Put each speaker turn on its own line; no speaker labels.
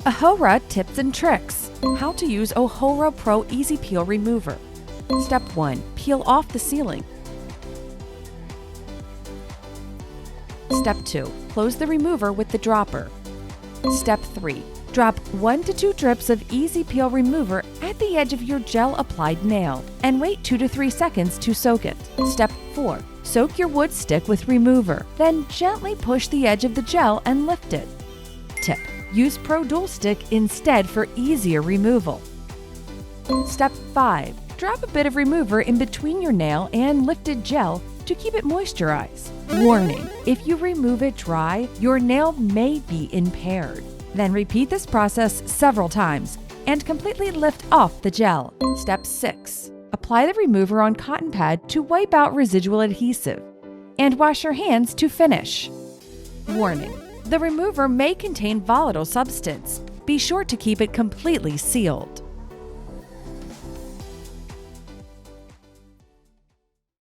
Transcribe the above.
Ohora tips and tricks. How to use Ohora Pro Easy Peel Remover. Step 1. Peel off the ceiling. Step 2. Close the remover with the dropper. Step 3. Drop 1 to 2 drips of Easy Peel Remover at the edge of your gel-applied nail and wait 2 to 3 seconds to soak it. Step 4. Soak your wood stick with remover, then gently push the edge of the gel and lift it. Tip: use Pro Dual Stick instead for easier removal. Step 5. Drop a bit of remover in between your nail and lifted gel to keep it moisturized. Warning: if you remove it dry, your nail may be impaired. Then repeat this process several times and completely lift off the gel. Step 6. Apply the remover on cotton pad to wipe out residual adhesive and wash your hands to finish. Warning: the remover may contain volatile substance. Be sure to keep it completely sealed.